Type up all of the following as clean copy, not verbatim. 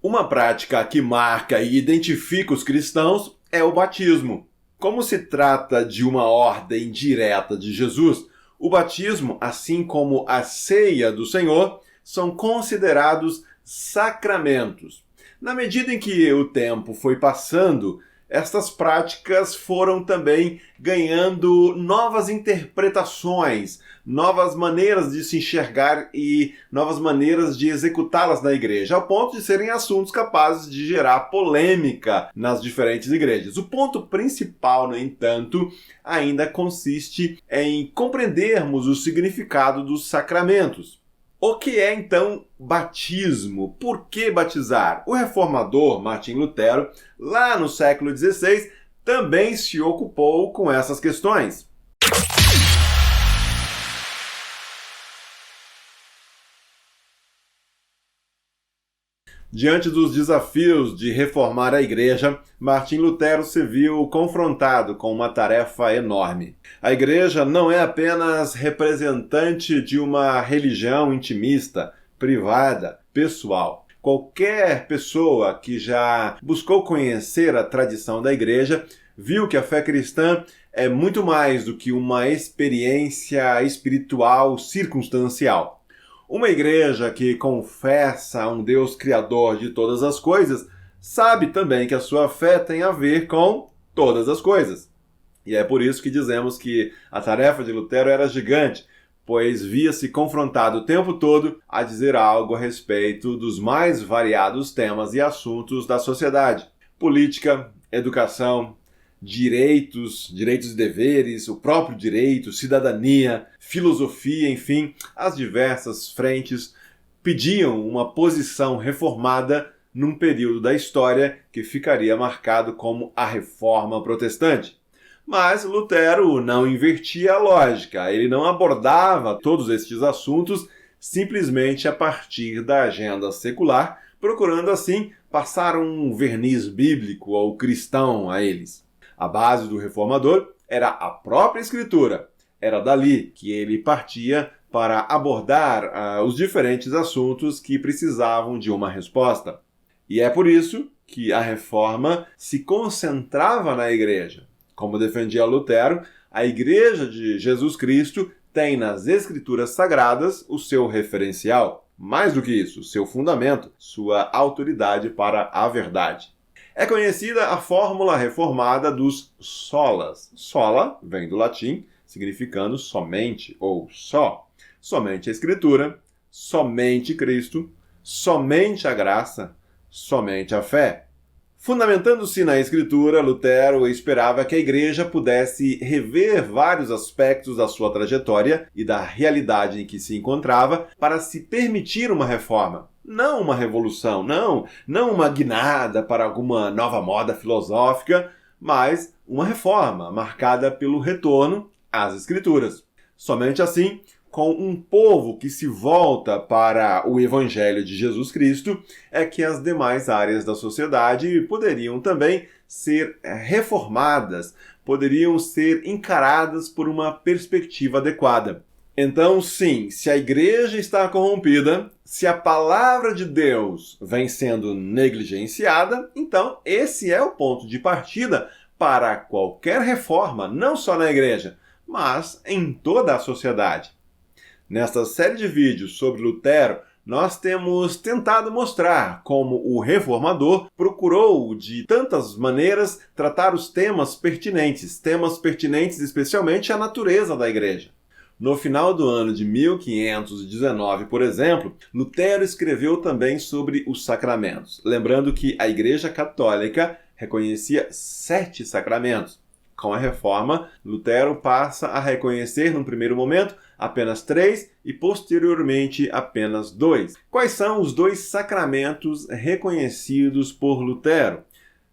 Uma prática que marca e identifica os cristãos é o batismo. Como se trata de uma ordem direta de Jesus, o batismo, assim como a ceia do Senhor, são considerados sacramentos. Na medida em que o tempo foi passando, estas práticas foram também ganhando novas interpretações, novas maneiras de se enxergar e novas maneiras de executá-las na igreja, ao ponto de serem assuntos capazes de gerar polêmica nas diferentes igrejas. O ponto principal, no entanto, ainda consiste em compreendermos o significado dos sacramentos. O que é, então, batismo? Por que batizar? O reformador Martim Lutero, lá no século XVI, também se ocupou com essas questões. Diante dos desafios de reformar a igreja, Martim Lutero se viu confrontado com uma tarefa enorme. A igreja não é apenas representante de uma religião intimista, privada, pessoal. Qualquer pessoa que já buscou conhecer a tradição da igreja viu que a fé cristã é muito mais do que uma experiência espiritual circunstancial. Uma igreja que confessa um Deus criador de todas as coisas sabe também que a sua fé tem a ver com todas as coisas. E é por isso que dizemos que a tarefa de Lutero era gigante, pois via-se confrontado o tempo todo a dizer algo a respeito dos mais variados temas e assuntos da sociedade: política, educação, direitos e deveres, o próprio direito, cidadania, filosofia, enfim, as diversas frentes pediam uma posição reformada num período da história que ficaria marcado como a Reforma Protestante. Mas Lutero não invertia a lógica, ele não abordava todos estes assuntos simplesmente a partir da agenda secular, procurando assim passar um verniz bíblico ou cristão a eles. A base do reformador era a própria Escritura. Era dali que ele partia para abordar os diferentes assuntos que precisavam de uma resposta. E é por isso que a reforma se concentrava na igreja. Como defendia Lutero, a Igreja de Jesus Cristo tem nas Escrituras Sagradas o seu referencial. Mais do que isso, seu fundamento, sua autoridade para a verdade. É conhecida a fórmula reformada dos solas. Sola vem do latim, significando somente ou só. Somente a Escritura, somente Cristo, somente a graça, somente a fé. Fundamentando-se na Escritura, Lutero esperava que a igreja pudesse rever vários aspectos da sua trajetória e da realidade em que se encontrava para se permitir uma reforma. Não uma revolução, não uma guinada para alguma nova moda filosófica, mas uma reforma marcada pelo retorno às Escrituras. Somente assim, com um povo que se volta para o Evangelho de Jesus Cristo, é que as demais áreas da sociedade poderiam também ser reformadas, poderiam ser encaradas por uma perspectiva adequada. Então, sim, se a igreja está corrompida, se a palavra de Deus vem sendo negligenciada, então esse é o ponto de partida para qualquer reforma, não só na igreja, mas em toda a sociedade. Nesta série de vídeos sobre Lutero, nós temos tentado mostrar como o reformador procurou, de tantas maneiras, tratar os temas pertinentes especialmente à natureza da igreja. No final do ano de 1519, por exemplo, Lutero escreveu também sobre os sacramentos, lembrando que a Igreja Católica reconhecia 7 sacramentos. Com a Reforma, Lutero passa a reconhecer, num primeiro momento, apenas 3 e, posteriormente, apenas 2. Quais são os 2 sacramentos reconhecidos por Lutero?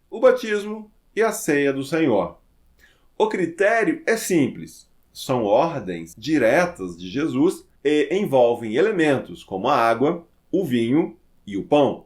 O batismo e a ceia do Senhor. O critério é simples. São ordens diretas de Jesus e envolvem elementos como a água, o vinho e o pão.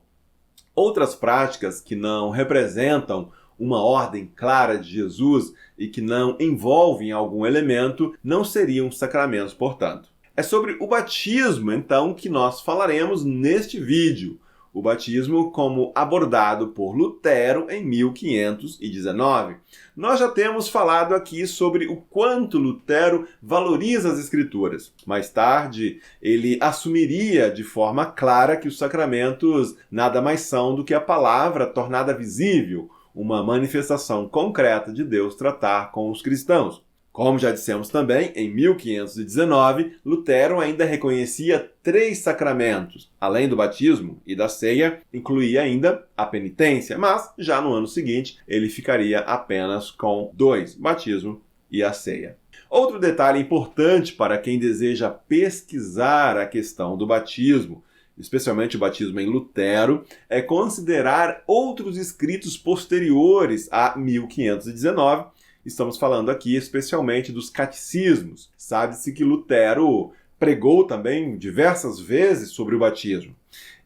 Outras práticas que não representam uma ordem clara de Jesus e que não envolvem algum elemento não seriam sacramentos, portanto. É sobre o batismo, então, que nós falaremos neste vídeo. o batismo como abordado por Lutero em 1519. Nós já temos falado aqui sobre o quanto Lutero valoriza as Escrituras. Mais tarde, ele assumiria de forma clara que os sacramentos nada mais são do que a palavra tornada visível, uma manifestação concreta de Deus tratar com os cristãos. Como já dissemos também, em 1519, Lutero ainda reconhecia 3 sacramentos. Além do batismo e da ceia, incluía ainda a penitência, mas já no ano seguinte ele ficaria apenas com 2, batismo e a ceia. Outro detalhe importante para quem deseja pesquisar a questão do batismo, especialmente o batismo em Lutero, é considerar outros escritos posteriores a 1519. Estamos falando aqui especialmente dos catecismos. Sabe-se que Lutero pregou também diversas vezes sobre o batismo.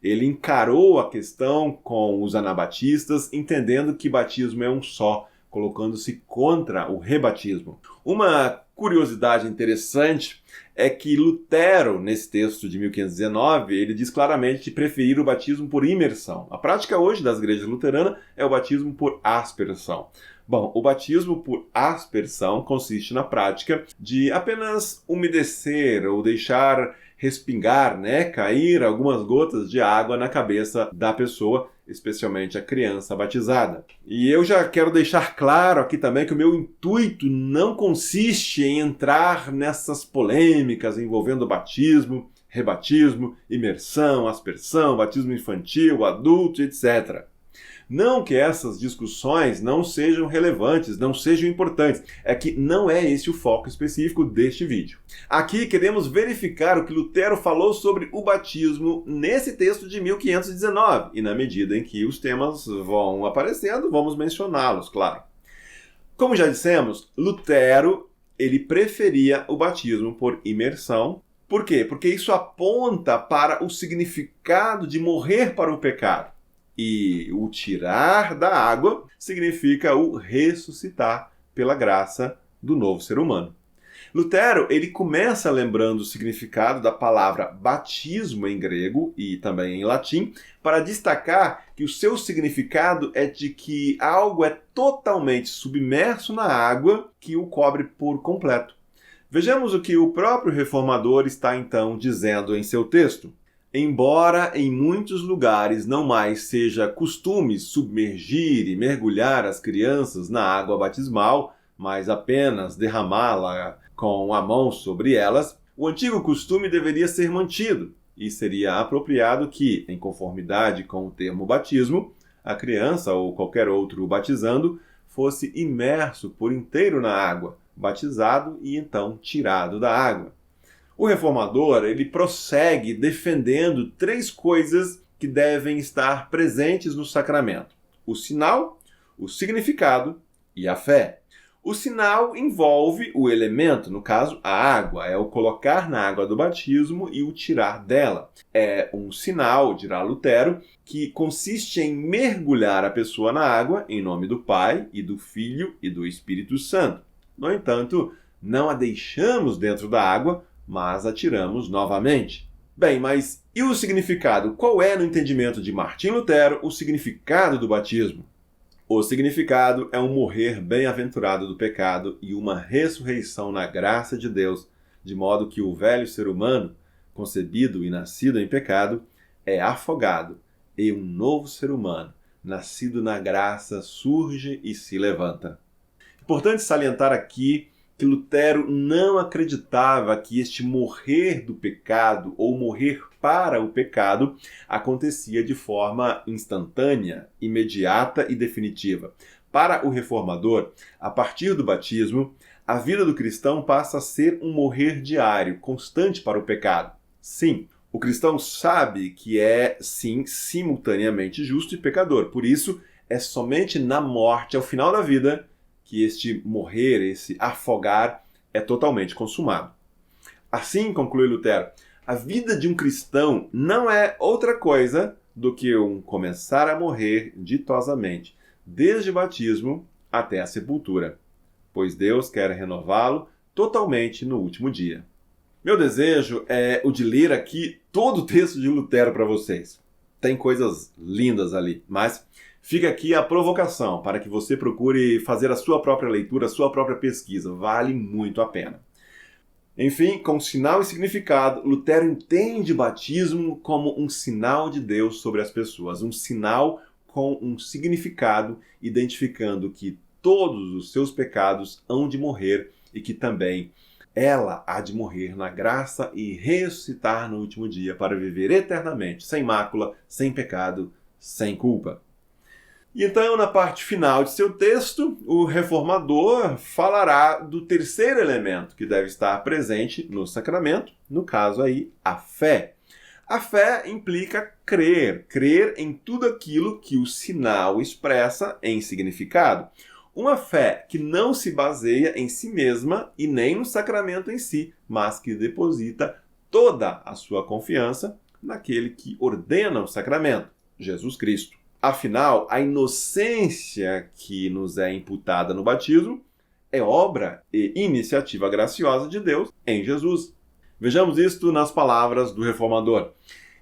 Ele encarou a questão com os anabatistas, entendendo que batismo é um só, colocando-se contra o rebatismo. Uma curiosidade interessante é que Lutero, nesse texto de 1519, ele diz claramente preferir o batismo por imersão. A prática hoje das igrejas luteranas é o batismo por aspersão. Bom, o batismo por aspersão consiste na prática de apenas umedecer ou deixar respingar, cair algumas gotas de água na cabeça da pessoa, especialmente a criança batizada. E eu já quero deixar claro aqui também que o meu intuito não consiste em entrar nessas polêmicas envolvendo batismo, rebatismo, imersão, aspersão, batismo infantil, adulto, etc. Não que essas discussões não sejam relevantes, não sejam importantes. É que não é esse o foco específico deste vídeo. Aqui queremos verificar o que Lutero falou sobre o batismo nesse texto de 1519. E na medida em que os temas vão aparecendo, vamos mencioná-los, claro. Como já dissemos, Lutero ele preferia o batismo por imersão. Por quê? Porque isso aponta para o significado de morrer para o pecado. E o tirar da água significa o ressuscitar pela graça do novo ser humano. Lutero, ele começa lembrando o significado da palavra batismo em grego e também em latim, para destacar que o seu significado é de que algo é totalmente submerso na água que o cobre por completo. Vejamos o que o próprio reformador está então dizendo em seu texto. Embora em muitos lugares não mais seja costume submergir e mergulhar as crianças na água batismal, mas apenas derramá-la com a mão sobre elas, o antigo costume deveria ser mantido e seria apropriado que, em conformidade com o termo batismo, a criança ou qualquer outro batizando fosse imerso por inteiro na água, batizado e então tirado da água. O reformador, ele prossegue defendendo 3 coisas que devem estar presentes no sacramento: o sinal, o significado e a fé. O sinal envolve o elemento, no caso, a água, é o colocar na água do batismo e o tirar dela. É um sinal, dirá Lutero, que consiste em mergulhar a pessoa na água em nome do Pai e do Filho e do Espírito Santo. No entanto, não a deixamos dentro da água, mas a tiramos novamente. Bem, mas e o significado? Qual é, no entendimento de Martim Lutero, o significado do batismo? O significado é um morrer bem-aventurado do pecado e uma ressurreição na graça de Deus, de modo que o velho ser humano, concebido e nascido em pecado, é afogado e um novo ser humano, nascido na graça, surge e se levanta. Importante salientar aqui que Lutero não acreditava que este morrer do pecado ou morrer para o pecado acontecia de forma instantânea, imediata e definitiva. Para o reformador, a partir do batismo, a vida do cristão passa a ser um morrer diário, constante para o pecado. Sim, o cristão sabe que é, sim, simultaneamente justo e pecador. Por isso, é somente na morte, ao final da vida, que este morrer, esse afogar, é totalmente consumado. Assim, conclui Lutero, a vida de um cristão não é outra coisa do que um começar a morrer ditosamente, desde o batismo até a sepultura, pois Deus quer renová-lo totalmente no último dia. Meu desejo é o de ler aqui todo o texto de Lutero para vocês. tem coisas lindas ali, mas fica aqui a provocação para que você procure fazer a sua própria leitura, a sua própria pesquisa. Vale muito a pena. Enfim, com sinal e significado, Lutero entende o batismo como um sinal de Deus sobre as pessoas, um sinal com um significado, identificando que todos os seus pecados hão de morrer e que também ela há de morrer na graça e ressuscitar no último dia para viver eternamente, sem mácula, sem pecado, sem culpa. E então, na parte final de seu texto, o reformador falará do terceiro elemento que deve estar presente no sacramento, no caso aí, a fé. A fé implica crer em tudo aquilo que o sinal expressa em significado. Uma fé que não se baseia em si mesma e nem no sacramento em si, mas que deposita toda a sua confiança naquele que ordena o sacramento, Jesus Cristo. Afinal, a inocência que nos é imputada no batismo é obra e iniciativa graciosa de Deus em Jesus. Vejamos isto nas palavras do reformador.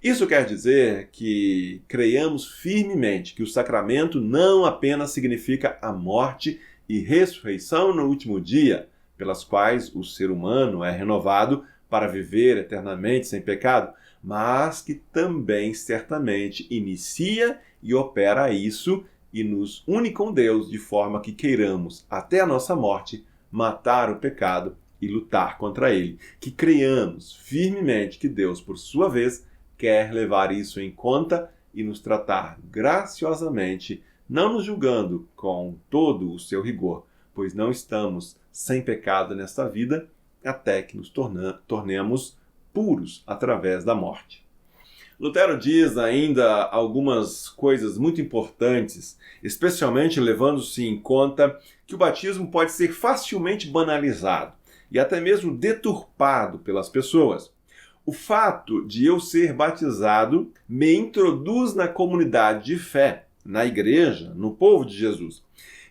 Isso quer dizer que creiamos firmemente que o sacramento não apenas significa a morte e ressurreição no último dia, pelas quais o ser humano é renovado para viver eternamente sem pecado, mas que também certamente inicia e opera isso e nos une com Deus de forma que queiramos, até a nossa morte, matar o pecado e lutar contra ele. Que creiamos firmemente que Deus, por sua vez, quer levar isso em conta e nos tratar graciosamente, não nos julgando com todo o seu rigor, pois não estamos sem pecado nesta vida até que nos tornemos puros através da morte. Lutero diz ainda algumas coisas muito importantes, especialmente levando-se em conta que o batismo pode ser facilmente banalizado e até mesmo deturpado pelas pessoas. O fato de eu ser batizado me introduz na comunidade de fé, na igreja, no povo de Jesus.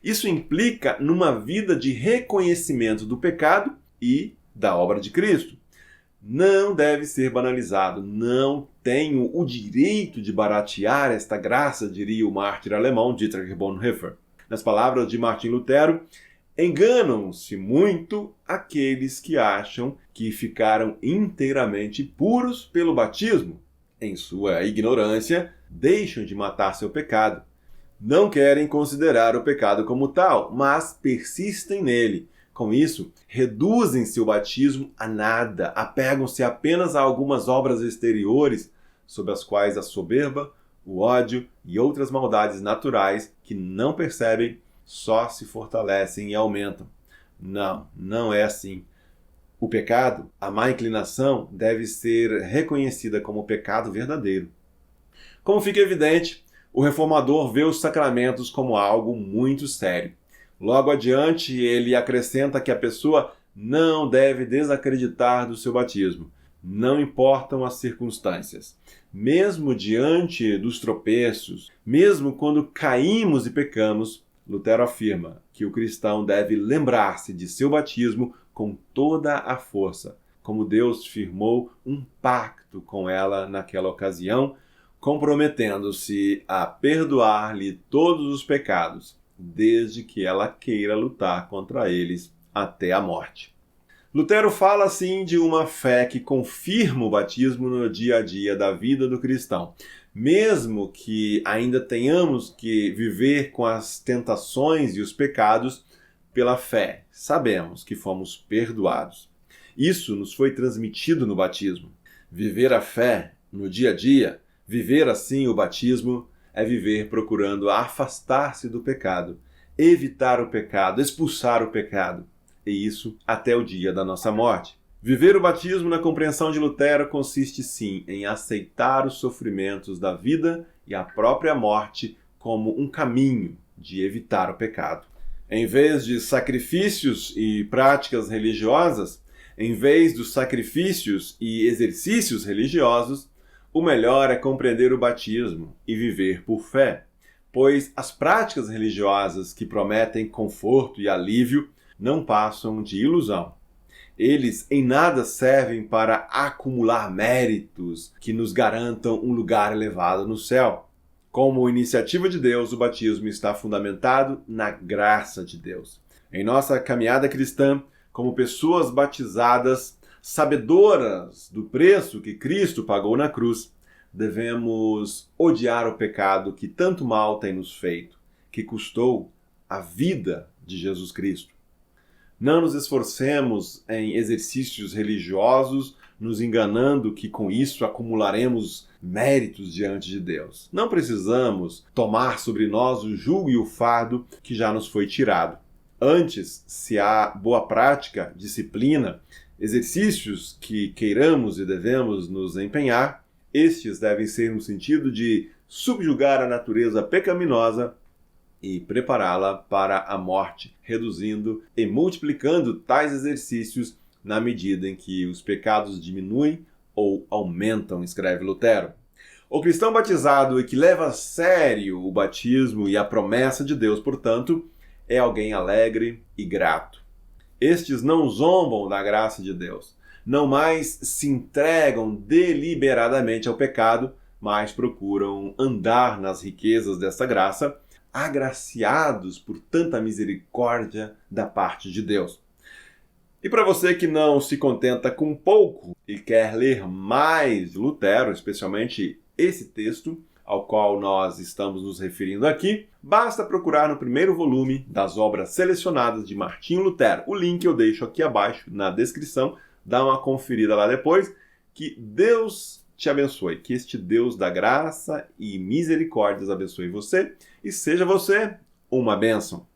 Isso implica numa vida de reconhecimento do pecado e da obra de Cristo. Não deve ser banalizado. Não tenho o direito de baratear esta graça, diria o mártir alemão Dietrich Bonhoeffer. Nas palavras de Martim Lutero, enganam-se muito aqueles que acham que ficaram inteiramente puros pelo batismo. Em sua ignorância, deixam de matar seu pecado. Não querem considerar o pecado como tal, mas persistem nele. Com isso, reduzem seu batismo a nada, apegam-se apenas a algumas obras exteriores, sob as quais a soberba, o ódio e outras maldades naturais que não percebem só se fortalecem e aumentam. Não é assim. O pecado, a má inclinação, deve ser reconhecida como pecado verdadeiro. Como fica evidente, o reformador vê os sacramentos como algo muito sério. Logo adiante, ele acrescenta que a pessoa não deve desacreditar do seu batismo. Não importam as circunstâncias. Mesmo diante dos tropeços, mesmo quando caímos e pecamos, Lutero afirma que o cristão deve lembrar-se de seu batismo com toda a força, como Deus firmou um pacto com ela naquela ocasião, comprometendo-se a perdoar-lhe todos os pecados, desde que ela queira lutar contra eles até a morte. Lutero fala, assim, de uma fé que confirma o batismo no dia a dia da vida do cristão. Mesmo que ainda tenhamos que viver com as tentações e os pecados, pela fé sabemos que fomos perdoados. Isso nos foi transmitido no batismo. Viver a fé no dia a dia, viver assim o batismo, é viver procurando afastar-se do pecado, evitar o pecado, expulsar o pecado, e isso até o dia da nossa morte. Viver o batismo na compreensão de Lutero consiste sim em aceitar os sofrimentos da vida e a própria morte como um caminho de evitar o pecado. Em vez de sacrifícios e práticas religiosas, em vez dos sacrifícios e exercícios religiosos, o melhor é compreender o batismo e viver por fé, pois as práticas religiosas que prometem conforto e alívio não passam de ilusão. Eles em nada servem para acumular méritos que nos garantam um lugar elevado no céu. Como iniciativa de Deus, o batismo está fundamentado na graça de Deus. Em nossa caminhada cristã, como pessoas batizadas, sabedoras do preço que Cristo pagou na cruz, devemos odiar o pecado que tanto mal tem nos feito, que custou a vida de Jesus Cristo. Não nos esforcemos em exercícios religiosos, nos enganando que com isso acumularemos méritos diante de Deus. Não precisamos tomar sobre nós o jugo e o fardo que já nos foi tirado. Antes, se há boa prática, disciplina, exercícios que queiramos e devemos nos empenhar, estes devem ser no sentido de subjugar a natureza pecaminosa e prepará-la para a morte, reduzindo e multiplicando tais exercícios na medida em que os pecados diminuem ou aumentam, escreve Lutero. O cristão batizado e que leva a sério o batismo e a promessa de Deus, portanto, é alguém alegre e grato. Estes não zombam da graça de Deus, não mais se entregam deliberadamente ao pecado, mas procuram andar nas riquezas dessa graça, agraciados por tanta misericórdia da parte de Deus. E para você que não se contenta com pouco e quer ler mais de Lutero, especialmente esse texto ao qual nós estamos nos referindo aqui, basta procurar no primeiro volume das obras selecionadas de Martinho Lutero. O link eu deixo aqui abaixo na descrição, dá uma conferida lá depois. Que Deus te abençoe, que este Deus da graça e misericórdias abençoe você e seja você uma bênção.